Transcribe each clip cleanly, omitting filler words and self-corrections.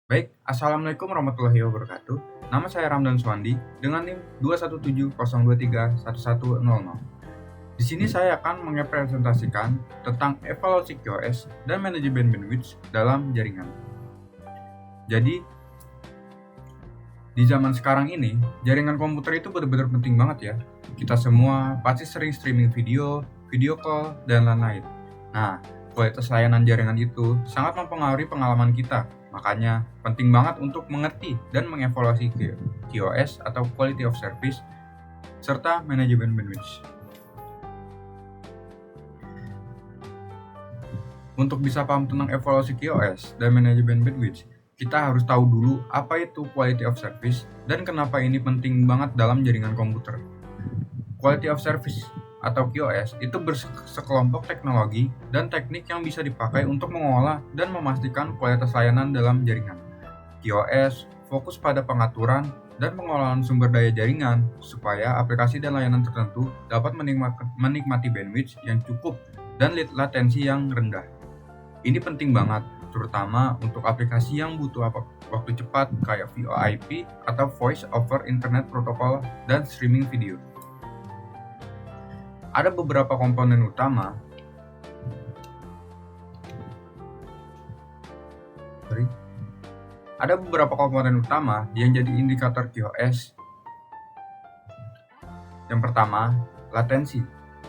Baik, Assalamualaikum warahmatullahi wabarakatuh. Nama saya Ramdan Swandi dengan NIM 217.023.1100. Di sini saya akan merepresentasikan tentang evaluasi QoS dan manajemen bandwidth dalam jaringan. Jadi, di zaman sekarang ini, jaringan komputer itu benar-benar penting banget ya. Kita semua pasti sering streaming video, video call, dan lain-lain. Nah, kualitas layanan jaringan itu sangat mempengaruhi pengalaman kita. Makanya, penting banget untuk mengerti dan mengevaluasi QoS atau Quality of Service, serta manajemen bandwidth. Untuk bisa paham tentang evaluasi QoS dan manajemen bandwidth, kita harus tahu dulu apa itu quality of service dan kenapa ini penting banget dalam jaringan komputer. Quality of service atau QoS itu bersekelompok teknologi dan teknik yang bisa dipakai untuk mengolah dan memastikan kualitas layanan dalam jaringan. QoS fokus pada pengaturan dan pengolahan sumber daya jaringan supaya aplikasi dan layanan tertentu dapat menikmati bandwidth yang cukup dan latensi yang rendah. Ini penting banget, terutama untuk aplikasi yang butuh waktu cepat kayak VoIP atau Voice over Internet Protocol dan streaming video. Ada beberapa komponen utama yang jadi indikator QoS. Yang pertama, latensi.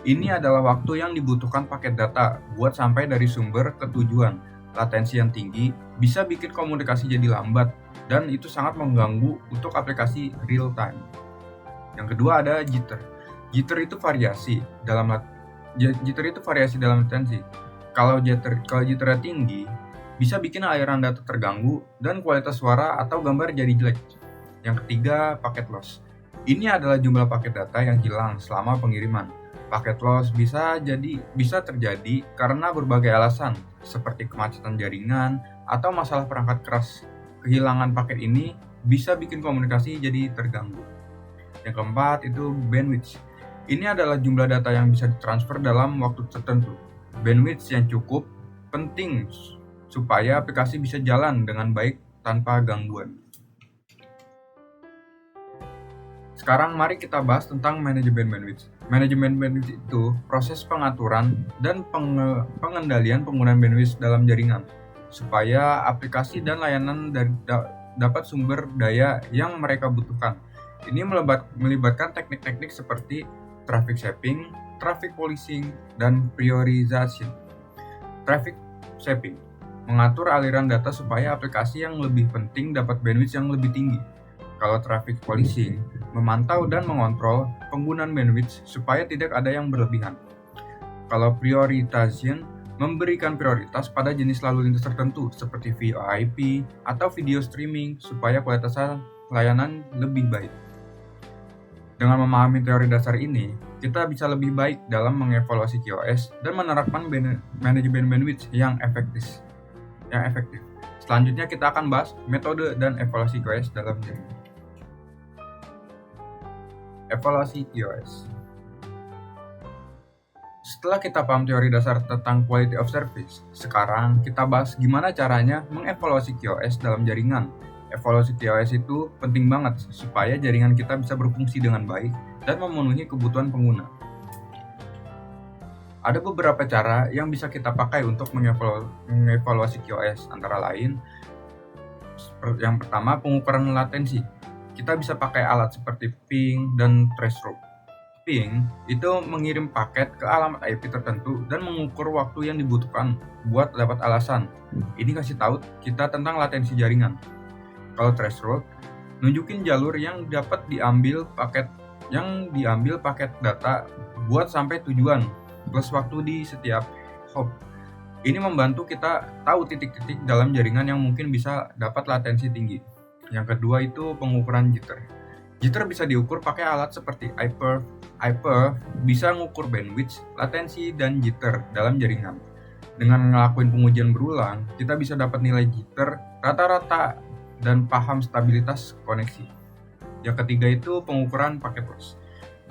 Ini adalah waktu yang dibutuhkan paket data buat sampai dari sumber ke tujuan. Latensi yang tinggi bisa bikin komunikasi jadi lambat dan itu sangat mengganggu untuk aplikasi real time. Yang kedua ada jitter. Jitter itu variasi dalam latensi. Kalau jitternya tinggi, bisa bikin aliran data terganggu dan kualitas suara atau gambar jadi jelek. Yang ketiga, paket loss. Ini adalah jumlah paket data yang hilang selama pengiriman. Paket loss bisa terjadi karena berbagai alasan, seperti kemacetan jaringan atau masalah perangkat keras. Kehilangan paket ini bisa bikin komunikasi jadi terganggu. Yang keempat itu bandwidth. Ini adalah jumlah data yang bisa ditransfer dalam waktu tertentu. Bandwidth yang cukup penting supaya aplikasi bisa jalan dengan baik tanpa gangguan. Sekarang mari kita bahas tentang manajemen bandwidth. Manajemen bandwidth itu proses pengaturan dan pengendalian penggunaan bandwidth dalam jaringan supaya aplikasi dan layanan dapat sumber daya yang mereka butuhkan. Ini melibatkan teknik-teknik seperti traffic shaping, traffic policing, dan priorization. Traffic shaping mengatur aliran data supaya aplikasi yang lebih penting dapat bandwidth yang lebih tinggi. Kalau traffic policing memantau dan mengontrol penggunaan bandwidth supaya tidak ada yang berlebihan. Kalau prioritization memberikan prioritas pada jenis lalu lintas tertentu seperti VoIP atau video streaming supaya kualitas layanan lebih baik. Dengan memahami teori dasar ini, kita bisa lebih baik dalam mengevaluasi QoS dan menerapkan manajemen bandwidth yang efektif. Selanjutnya kita akan bahas metode dan evaluasi QoS dalam jaringan. Evaluasi QoS. Setelah kita paham teori dasar tentang quality of service, sekarang kita bahas gimana caranya mengevaluasi QoS dalam jaringan. Evaluasi QoS itu penting banget supaya jaringan kita bisa berfungsi dengan baik dan memenuhi kebutuhan pengguna. Ada beberapa cara yang bisa kita pakai untuk mengevaluasi QoS, antara lain yang pertama, pengukuran latensi. Kita bisa pakai alat seperti ping dan threshold. Ping itu mengirim paket ke alamat IP tertentu dan mengukur waktu yang dibutuhkan buat dapat alasan. Ini kasih tahu kita tentang latensi jaringan. Kalau threshold, nunjukin jalur yang dapat diambil paket data buat sampai tujuan plus waktu di setiap hop. Ini membantu kita tahu titik-titik dalam jaringan yang mungkin bisa dapat latensi tinggi. Yang kedua itu pengukuran jitter. Jitter bisa diukur pakai alat seperti iPerf. iPerf bisa mengukur bandwidth, latensi, dan jitter dalam jaringan. Dengan ngelakuin pengujian berulang, kita bisa dapat nilai jitter rata-rata dan paham stabilitas koneksi. Yang ketiga itu pengukuran paket loss.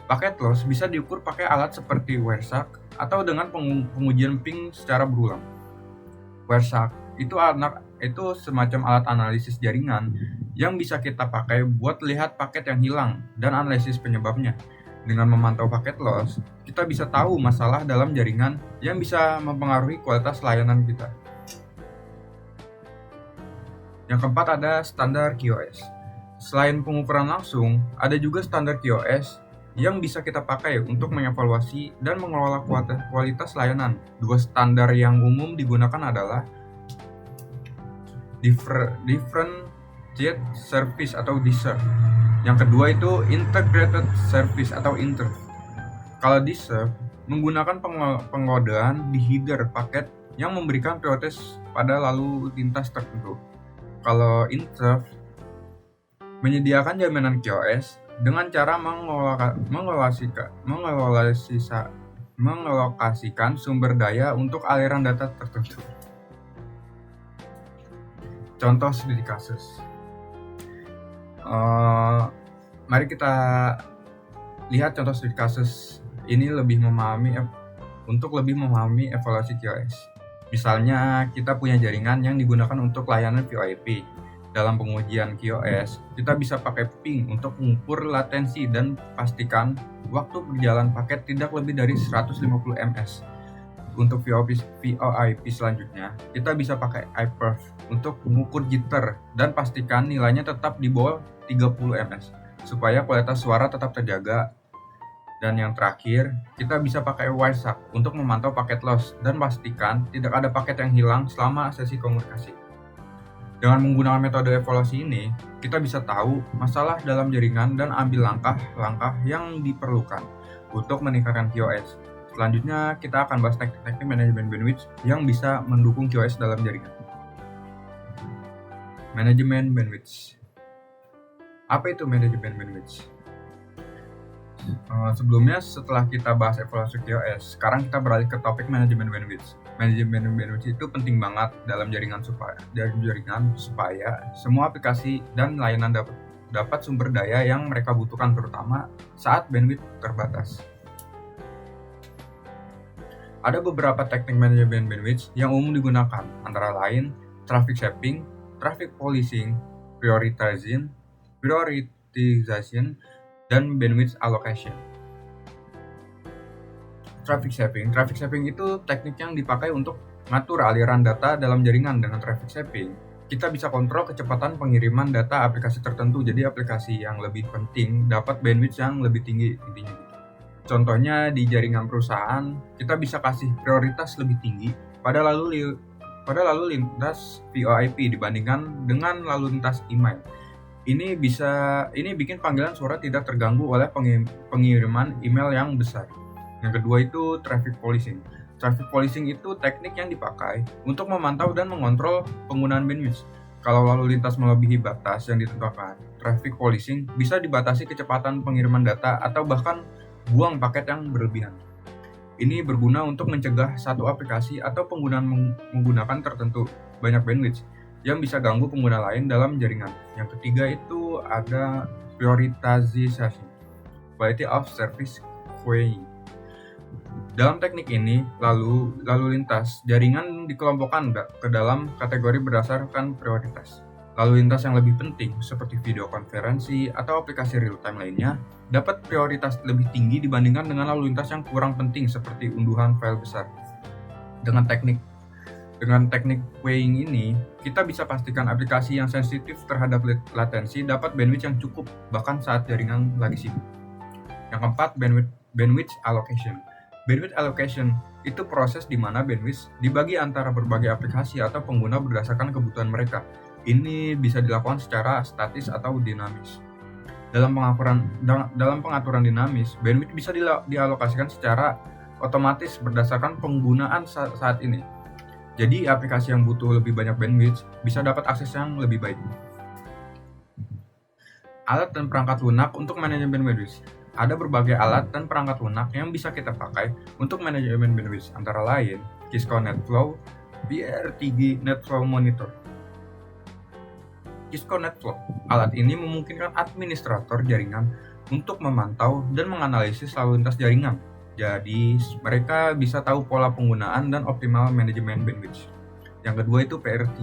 Paket loss bisa diukur pakai alat seperti Wireshark atau dengan pengujian ping secara berulang. Wireshark itu itu semacam alat analisis jaringan yang bisa kita pakai buat lihat paket yang hilang dan analisis penyebabnya. Dengan memantau paket loss, kita bisa tahu masalah dalam jaringan yang bisa mempengaruhi kualitas layanan kita. Yang keempat ada standar QoS. Selain pengukuran langsung, ada juga standar QoS yang bisa kita pakai untuk mengevaluasi dan mengelola kualitas layanan. Dua standar yang umum digunakan adalah Differentiated Service atau DSER. Yang kedua itu Integrated Service atau INTER. Kalau DSER menggunakan pengodaan di header paket yang memberikan prioritas pada lalu lintas tertentu. Kalau INTER menyediakan jaminan QoS dengan cara mengalokasikan sumber daya untuk aliran data tertentu. Contoh studi kasus. Mari kita lihat contoh studi kasus ini untuk lebih memahami evaluasi QoS. Misalnya kita punya jaringan yang digunakan untuk layanan VoIP. Dalam pengujian QoS, kita bisa pakai ping untuk mengukur latensi dan pastikan waktu berjalan paket tidak lebih dari 150 ms. Untuk VoIP selanjutnya, kita bisa pakai iPerf untuk mengukur jitter dan pastikan nilainya tetap di bawah 30 ms supaya kualitas suara tetap terjaga. Dan yang terakhir, kita bisa pakai Wireshark untuk memantau paket loss dan pastikan tidak ada paket yang hilang selama sesi komunikasi. Dengan menggunakan metode evaluasi ini, kita bisa tahu masalah dalam jaringan dan ambil langkah-langkah yang diperlukan untuk meningkatkan QoS. Selanjutnya, kita akan bahas teknik-teknik manajemen bandwidth yang bisa mendukung QoS dalam jaringan. Manajemen bandwidth. Apa itu manajemen bandwidth? Sebelumnya, setelah kita bahas evaluasi QoS, sekarang kita beralih ke topik manajemen bandwidth. Manajemen bandwidth itu penting banget dalam jaringan supaya semua aplikasi dan layanan dapat sumber daya yang mereka butuhkan, terutama saat bandwidth terbatas. Ada beberapa teknik manajemen bandwidth yang umum digunakan, antara lain traffic shaping, traffic policing, prioritization, dan bandwidth allocation. Traffic shaping itu teknik yang dipakai untuk mengatur aliran data dalam jaringan. Dengan traffic shaping, kita bisa kontrol kecepatan pengiriman data aplikasi tertentu, jadi aplikasi yang lebih penting dapat bandwidth yang lebih tinggi intinya. Contohnya di jaringan perusahaan, kita bisa kasih prioritas lebih tinggi pada lalu lintas VoIP dibandingkan dengan lalu lintas email. Ini bikin panggilan suara tidak terganggu oleh pengiriman email yang besar. Yang kedua itu traffic policing. Traffic policing itu teknik yang dipakai untuk memantau dan mengontrol penggunaan bandwidth. Kalau lalu lintas melebihi batas yang ditentukan, traffic policing bisa dibatasi kecepatan pengiriman data atau bahkan buang paket yang berlebihan. Ini berguna untuk mencegah satu aplikasi atau penggunaan menggunakan tertentu banyak bandwidth yang bisa ganggu pengguna lain dalam jaringan. Yang ketiga itu ada prioritization, quality of service queuing. Dalam teknik ini, lalu lintas jaringan dikelompokkan ke dalam kategori berdasarkan prioritas. Lalu lintas yang lebih penting, seperti video konferensi atau aplikasi real-time lainnya, dapat prioritas lebih tinggi dibandingkan dengan lalu lintas yang kurang penting, seperti unduhan file besar. Dengan teknik queuing ini, kita bisa pastikan aplikasi yang sensitif terhadap latensi dapat bandwidth yang cukup, bahkan saat jaringan lagi sibuk. Yang keempat, bandwidth allocation. Bandwidth allocation itu proses di mana bandwidth dibagi antara berbagai aplikasi atau pengguna berdasarkan kebutuhan mereka. Ini bisa dilakukan secara statis atau dinamis. Dalam pengaturan dinamis, bandwidth bisa dialokasikan secara otomatis berdasarkan penggunaan saat ini. Jadi aplikasi yang butuh lebih banyak bandwidth bisa dapat akses yang lebih baik. Alat dan perangkat lunak untuk manajemen bandwidth. Ada berbagai alat dan perangkat lunak yang bisa kita pakai untuk manajemen bandwidth, antara lain Cisco NetFlow, BRTG NetFlow Monitor. Cisco NetFlow. Alat ini memungkinkan administrator jaringan untuk memantau dan menganalisis lalu lintas jaringan. Jadi, mereka bisa tahu pola penggunaan dan optimal manajemen bandwidth. Yang kedua itu PRT,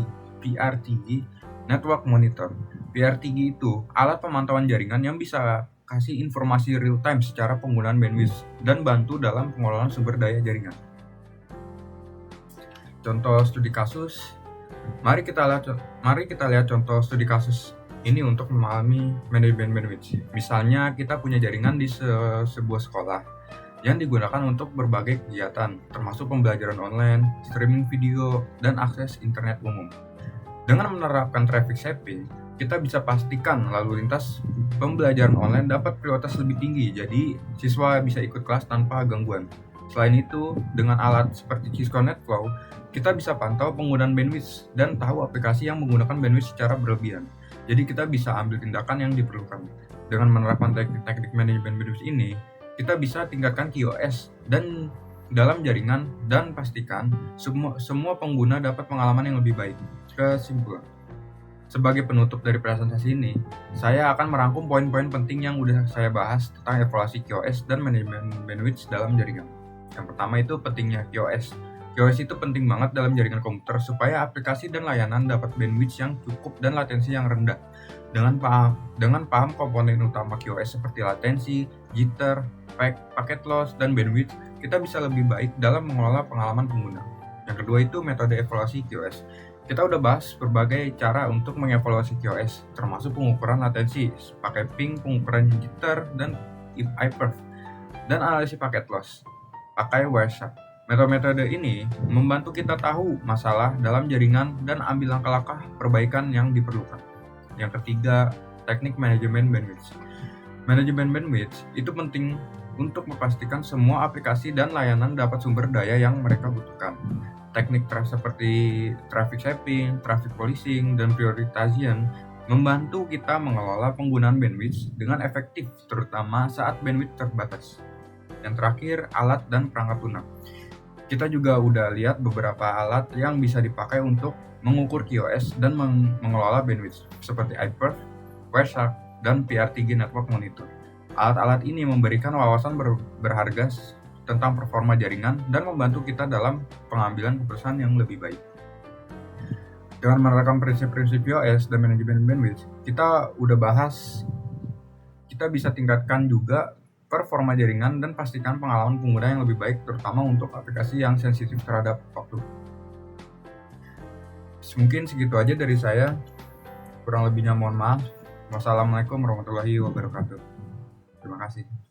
PRTG Network Monitor. PRTG itu alat pemantauan jaringan yang bisa kasih informasi real time secara penggunaan bandwidth dan bantu dalam pengelolaan sumber daya jaringan. Contoh studi kasus, mari kita lihat contoh studi kasus ini untuk memahami manajemen bandwidth. Misalnya kita punya jaringan di sebuah sekolah yang digunakan untuk berbagai kegiatan, termasuk pembelajaran online, streaming video, dan akses internet umum. Dengan menerapkan traffic shaping, kita bisa pastikan lalu lintas pembelajaran online dapat prioritas lebih tinggi, jadi siswa bisa ikut kelas tanpa gangguan. Selain itu, dengan alat seperti Cisco NetFlow, kita bisa pantau penggunaan bandwidth dan tahu aplikasi yang menggunakan bandwidth secara berlebihan. Jadi kita bisa ambil tindakan yang diperlukan. Dengan menerapkan teknik manajemen bandwidth ini, kita bisa tingkatkan QoS dan dalam jaringan dan pastikan semua pengguna dapat pengalaman yang lebih baik. Kesimpulan. Sebagai penutup dari presentasi ini, saya akan merangkum poin-poin penting yang udah saya bahas tentang evaluasi QoS dan manajemen bandwidth dalam jaringan. Yang pertama itu pentingnya QoS. QoS itu penting banget dalam jaringan komputer supaya aplikasi dan layanan dapat bandwidth yang cukup dan latensi yang rendah. Dengan paham komponen utama QoS seperti latensi, jitter, packet loss, dan bandwidth, kita bisa lebih baik dalam mengelola pengalaman pengguna. Yang kedua itu metode evaluasi QoS. Kita udah bahas berbagai cara untuk mengevaluasi QoS, termasuk pengukuran latensi, pakai ping, pengukuran jitter, dan iPerf, dan analisis packet loss, pakai Wireshark. Metode-metode ini membantu kita tahu masalah dalam jaringan dan ambil langkah-langkah perbaikan yang diperlukan. Yang ketiga, teknik manajemen bandwidth. Manajemen bandwidth itu penting untuk memastikan semua aplikasi dan layanan dapat sumber daya yang mereka butuhkan. Teknik seperti traffic shaping, traffic policing, dan prioritasian membantu kita mengelola penggunaan bandwidth dengan efektif, terutama saat bandwidth terbatas. Yang terakhir, alat dan perangkat lunak. Kita juga udah lihat beberapa alat yang bisa dipakai untuk mengukur QoS dan mengelola bandwidth, seperti iPerf, Wireshark, dan PRTG Network Monitor. Alat-alat ini memberikan wawasan berharga tentang performa jaringan dan membantu kita dalam pengambilan keputusan yang lebih baik. Dengan menerapkan prinsip-prinsip QoS dan manajemen bandwidth, kita udah bahas, kita bisa tingkatkan juga performa jaringan dan pastikan pengalaman pengguna yang lebih baik, terutama untuk aplikasi yang sensitif terhadap waktu. Mungkin segitu aja dari saya. Kurang lebihnya mohon maaf. Wassalamualaikum warahmatullahi wabarakatuh. Terima kasih.